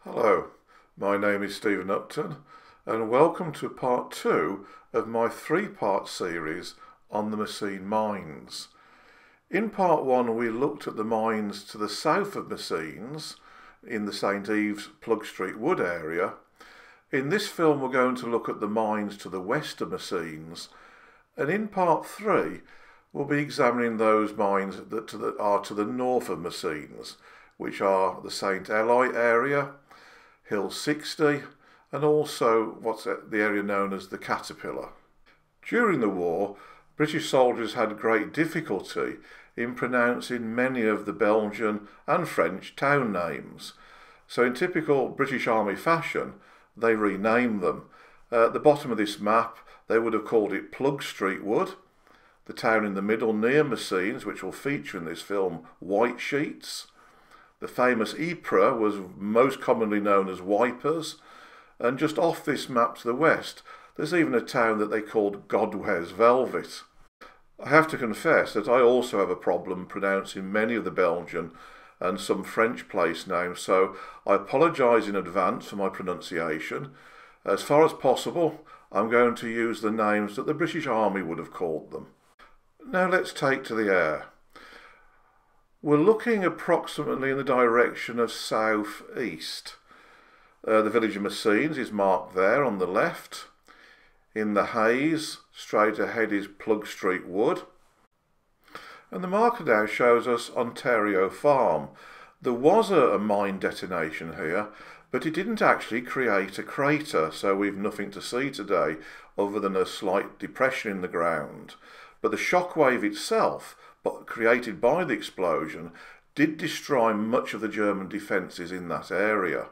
Hello, my name is Stephen Upton and welcome to part 2 of my 3-part series on the Messines mines. In part 1 we looked at the mines to the south of Messines in the St Eves Plug Street Wood area. In this film we're going to look at the mines to the west of Messines, and in part 3 we'll be examining those mines that are to the north of Messines, which are the St Eli area, Hill 60, and also what's the area known as the Caterpillar. During the war, British soldiers had great difficulty in pronouncing many of the Belgian and French town names. So in typical British Army fashion, they renamed them. At the bottom of this map, they would have called it Plug Street Wood. The town in the middle near Messines, which will feature in this film, White Sheets. The famous Ypres was most commonly known as Wipers, and just off this map to the west, there's even a town that they called Godwez Velvet. I have to confess that I also have a problem pronouncing many of the Belgian and some French place names, so I apologise in advance for my pronunciation. As far as possible, I'm going to use the names that the British Army would have called them. Now let's take to the air. We're looking approximately in the direction of south-east. The village of Messines is marked there on the left. In the haze, straight ahead is Plug Street Wood. And the marker now shows us Ontario Farm. There was a mine detonation here, but it didn't actually create a crater, so we've nothing to see today other than a slight depression in the ground. But the shockwave itself, created by the explosion, did destroy much of the German defences in that area.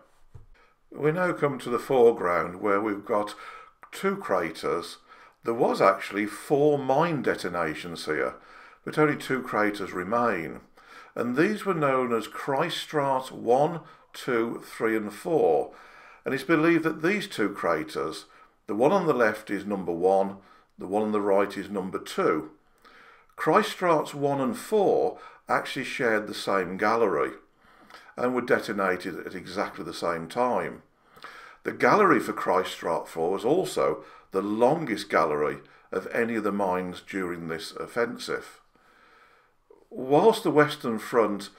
We now come to the foreground where we've got 2 craters. There was actually 4 mine detonations here, but only 2 craters remain, and these were known as Christstraat 1, 2, 3 and 4, and it's believed that these 2 craters, the one on the left is number 1, the one on the right is number 2. Christstraats 1 and 4 actually shared the same gallery and were detonated at exactly the same time. The gallery for Christstraat 4 was also the longest gallery of any of the mines during this offensive. Whilst the Western Front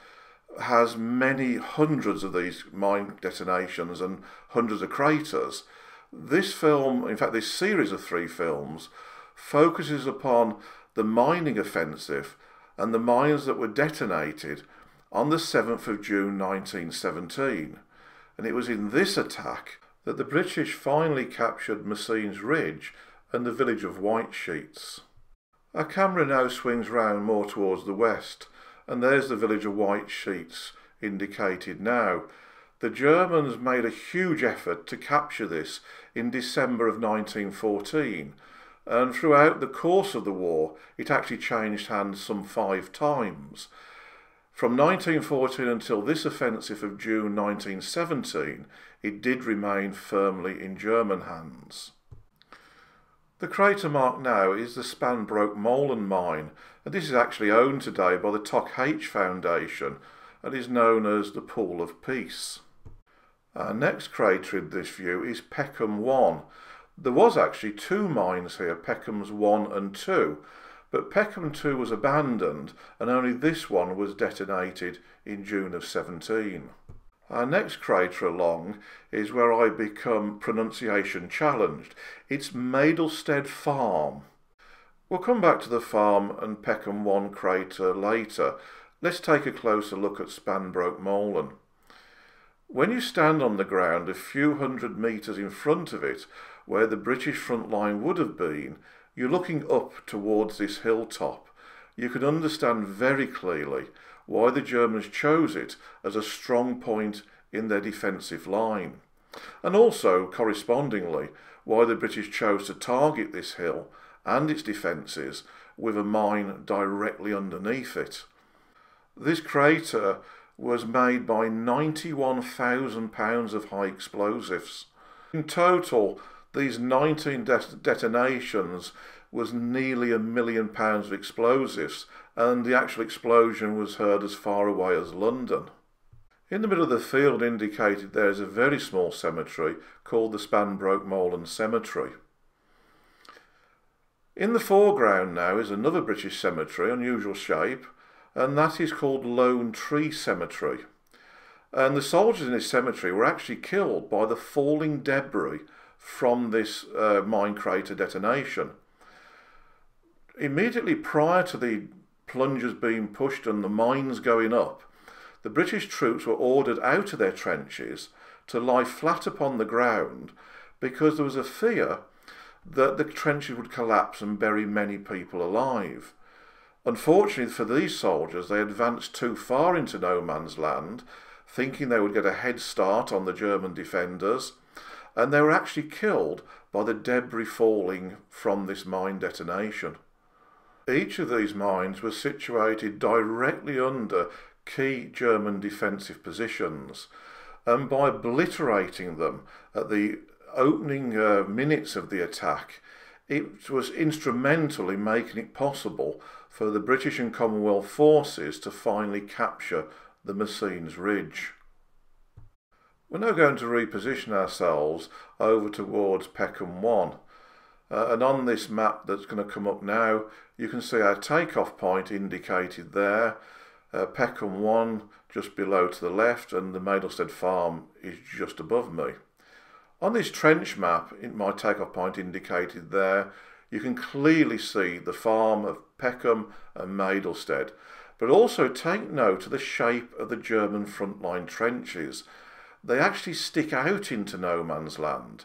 has many hundreds of these mine detonations and hundreds of craters, this film, in fact this series of 3 films, focuses upon the mining offensive and the mines that were detonated on the 7th of June 1917. And it was in this attack that the British finally captured Messines Ridge and the village of White Sheets. Our camera now swings round more towards the west, and there's the village of White Sheets indicated now. The Germans made a huge effort to capture this in December of 1914, and throughout the course of the war it actually changed hands some 5 times. From 1914 until this offensive of June 1917, it did remain firmly in German hands. The crater marked now is the Spanbroek Molen mine, and this is actually owned today by the Tok H Foundation and is known as the Pool of Peace. Our next crater in this view is Peckham 1. There was actually 2 mines here, Peckhams 1 and 2, but Peckham 2 was abandoned and only this one was detonated in June of 17. Our next crater along is where I become pronunciation challenged. It's Madelstead Farm. We'll come back to the farm and Peckham 1 crater later. Let's take a closer look at Spanbroek Molen. When you stand on the ground a few hundred metres in front of it, where the British front line would have been, you're looking up towards this hilltop. You can understand very clearly why the Germans chose it as a strong point in their defensive line, and also, correspondingly, why the British chose to target this hill and its defences with a mine directly underneath it. This crater was made by 91,000 pounds of high explosives. In total, these 19 detonations was nearly £1 million of explosives, and the actual explosion was heard as far away as London. In the middle of the field indicated there is a very small cemetery called the Spanbroek Molen Cemetery. In the foreground now is another British cemetery, unusual shape, and that is called Lone Tree Cemetery. And the soldiers in this cemetery were actually killed by the falling debris from this mine crater detonation. Immediately prior to the plungers being pushed and the mines going up, the British troops were ordered out of their trenches to lie flat upon the ground because there was a fear that the trenches would collapse and bury many people alive. Unfortunately for these soldiers, they advanced too far into no man's land, thinking they would get a head start on the German defenders, and they were actually killed by the debris falling from this mine detonation. Each of these mines was situated directly under key German defensive positions, and by obliterating them at the opening minutes of the attack, it was instrumental in making it possible for the British and Commonwealth forces to finally capture the Messines Ridge. We're now going to reposition ourselves over towards Peckham 1. And on this map that's going to come up now, you can see our takeoff point indicated there. Peckham 1 just below to the left, and the Maidelsted farm is just above me. On this trench map, my takeoff point indicated there, you can clearly see the farm of Peckham and Maidelsted, but also take note of the shape of the German frontline trenches. They actually stick out into no man's land,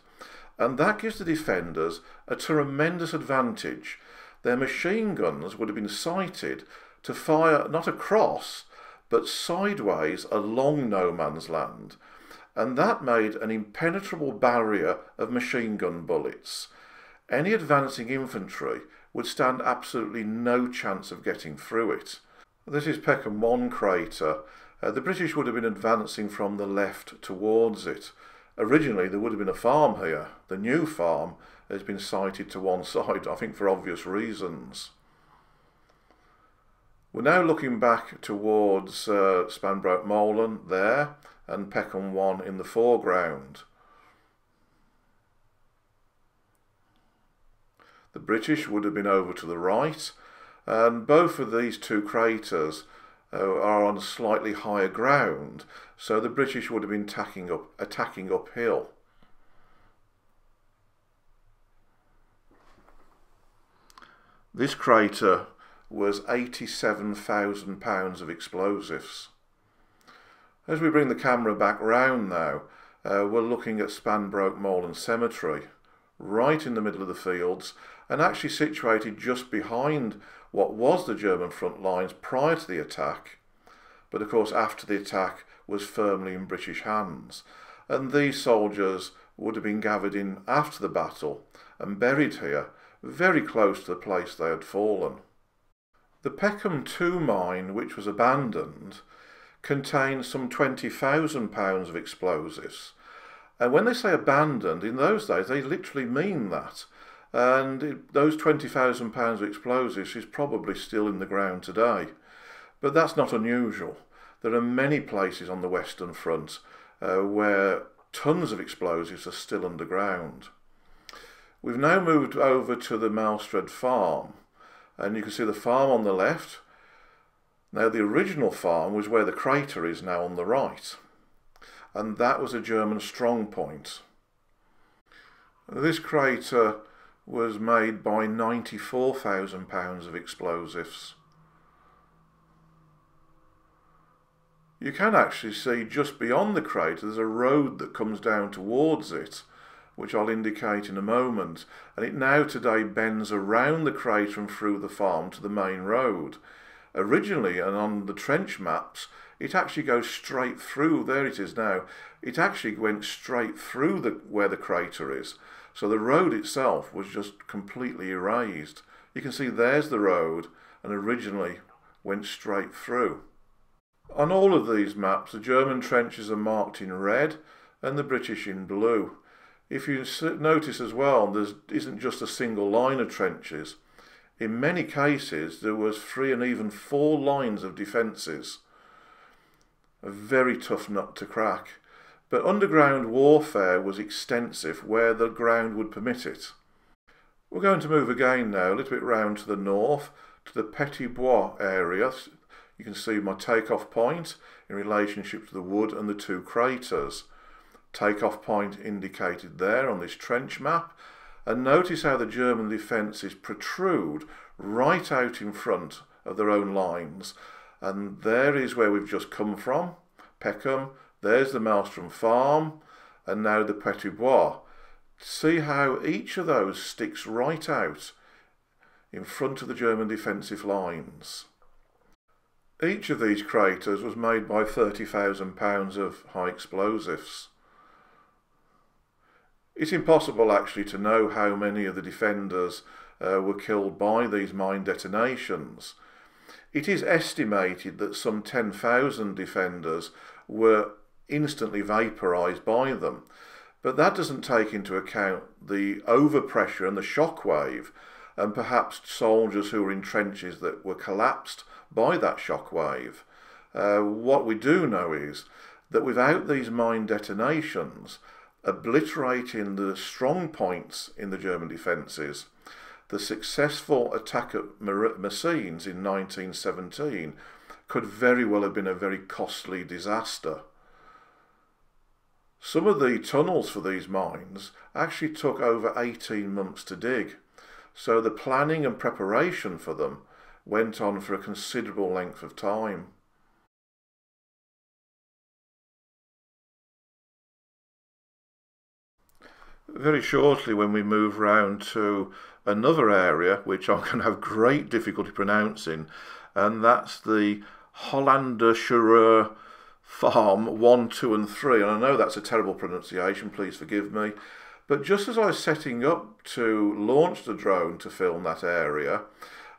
and that gives the defenders a tremendous advantage. Their machine guns would have been sighted to fire not across, but sideways along no man's land, and that made an impenetrable barrier of machine gun bullets. Any advancing infantry would stand absolutely no chance of getting through it. This is Peckham 1 crater. The British would have been advancing from the left towards it. Originally there would have been a farm here. The new farm has been sighted to one side, I think for obvious reasons. We're now looking back towards Spanbroek Molen there, and Peckham 1 in the foreground. The British would have been over to the right, and both of these two craters are on slightly higher ground, so the British would have been attacking uphill. This crater was 87,000 pounds of explosives. As we bring the camera back round now, we're looking at Spanbroek Molen Cemetery, right in the middle of the fields, and actually situated just behind what was the German front lines prior to the attack, but of course after the attack was firmly in British hands, and these soldiers would have been gathered in after the battle and buried here, very close to the place they had fallen. The Peckham 2 mine, which was abandoned, contained some 20,000 pounds of explosives. And when they say abandoned, in those days they literally mean that. And those 20,000 pounds of explosives is probably still in the ground today. But that's not unusual. There are many places on the Western Front where tons of explosives are still underground. We've now moved over to the Maidelsted farm, and you can see the farm on the left. Now the original farm was where the crater is now on the right, and that was a German strong point. This crater was made by 94,000 pounds of explosives. You can actually see just beyond the crater there's a road that comes down towards it, which I'll indicate in a moment, and it now today bends around the crater and through the farm to the main road. Originally, and on the trench maps, it actually goes straight through. There it is now. It actually went straight through where the crater is. So the road itself was just completely erased. You can see there's the road, and originally went straight through. On all of these maps, the German trenches are marked in red and the British in blue. If you notice as well, there isn't just a single line of trenches. In many cases, there was 3 and even 4 lines of defences. a very tough nut to crack. But underground warfare was extensive where the ground would permit it. We're going to move again now, a little bit round to the north, to the Petit Pois area. You can see my takeoff point in relationship to the wood and the two craters. Takeoff point indicated there on this trench map. And notice how the German defences protrude right out in front of their own lines. And there is where we've just come from, Peckham. There's the Maelstrom farm, and now the Petit Pois. See how each of those sticks right out in front of the German defensive lines. Each of these craters was made by £30,000 of high explosives. It's impossible actually to know how many of the defenders were killed by these mine detonations. It is estimated that some 10,000 defenders were instantly vaporised by them, but that doesn't take into account the overpressure and the shock wave, and perhaps soldiers who were in trenches that were collapsed by that shock wave. What we do know is that without these mine detonations obliterating the strong points in the German defences, the successful attack at Messines in 1917 could very well have been a very costly disaster. Some of the tunnels for these mines actually took over 18 months to dig, so the planning and preparation for them went on for a considerable length of time. Very shortly, when we move round to another area which I'm going to have great difficulty pronouncing, and that's the Hollandische Farm 1, 2 and 3, and I know that's a terrible pronunciation, please forgive me, but just as I was setting up to launch the drone to film that area,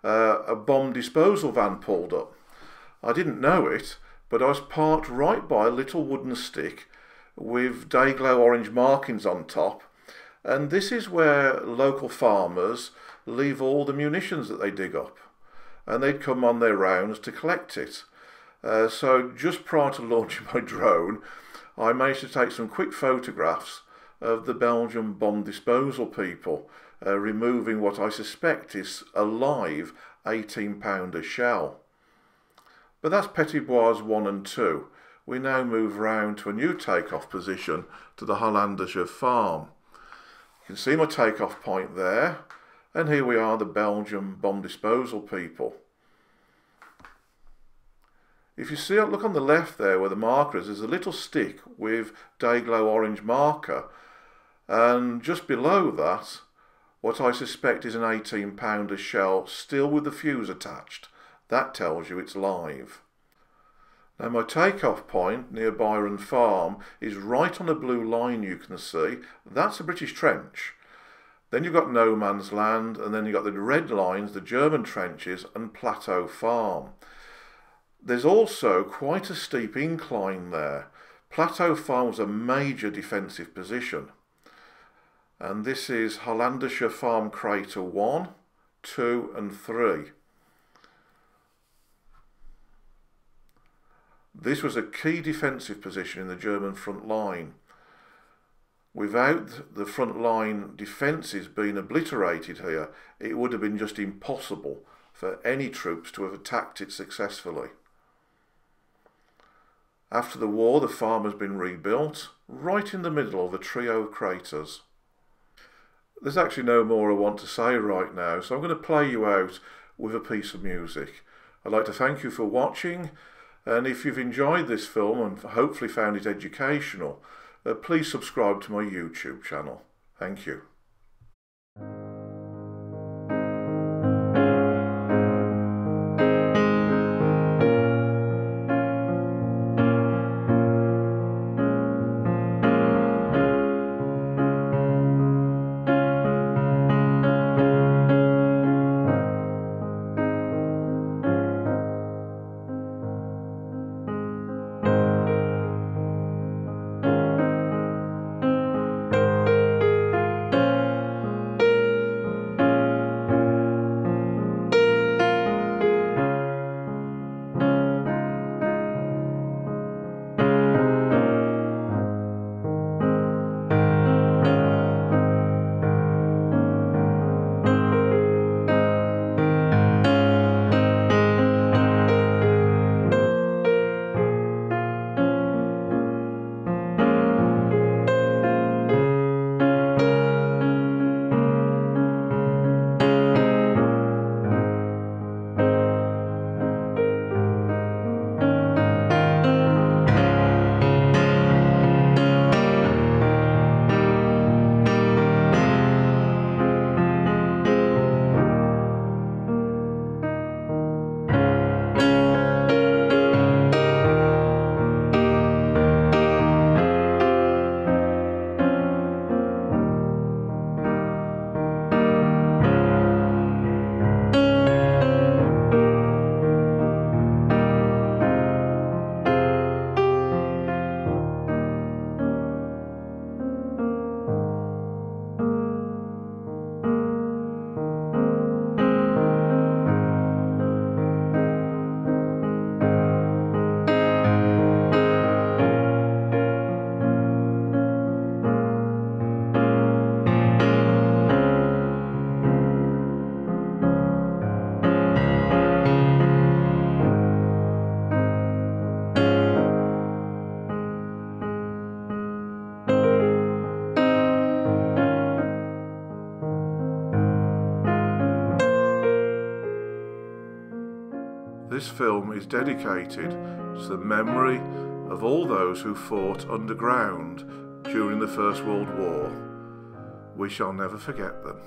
a bomb disposal van pulled up. I didn't know it, but I was parked right by a little wooden stick with day-glow orange markings on top, and this is where local farmers leave all the munitions that they dig up, and they'd come on their rounds to collect it. So just prior to launching my drone, I managed to take some quick photographs of the Belgian bomb disposal people removing what I suspect is a live 18-pounder shell. But that's Petit Pois 1 and 2. We now move round to a new takeoff position to the Hollandische Farm. You can see my takeoff point there, and here we are, the Belgian bomb disposal people. If you see, look on the left there where the marker is, there's a little stick with day-glow orange marker, and just below that, what I suspect is an 18-pounder shell still with the fuse attached. That tells you it's live. Now my takeoff point near Byron Farm is right on a blue line you can see. That's a British trench. Then you've got no man's land, and then you've got the red lines, the German trenches, and Plateau Farm. There's also quite a steep incline there. Plateau Farm was a major defensive position. And this is Hollandische Farm Crater 1, 2 and 3. This was a key defensive position in the German front line. Without the front line defences being obliterated here, it would have been just impossible for any troops to have attacked it successfully. After the war, the farm has been rebuilt, right in the middle of a trio of craters. There's actually no more I want to say right now, so I'm going to play you out with a piece of music. I'd like to thank you for watching, and if you've enjoyed this film and hopefully found it educational, please subscribe to my YouTube channel. Thank you. This film is dedicated to the memory of all those who fought underground during the First World War. We shall never forget them.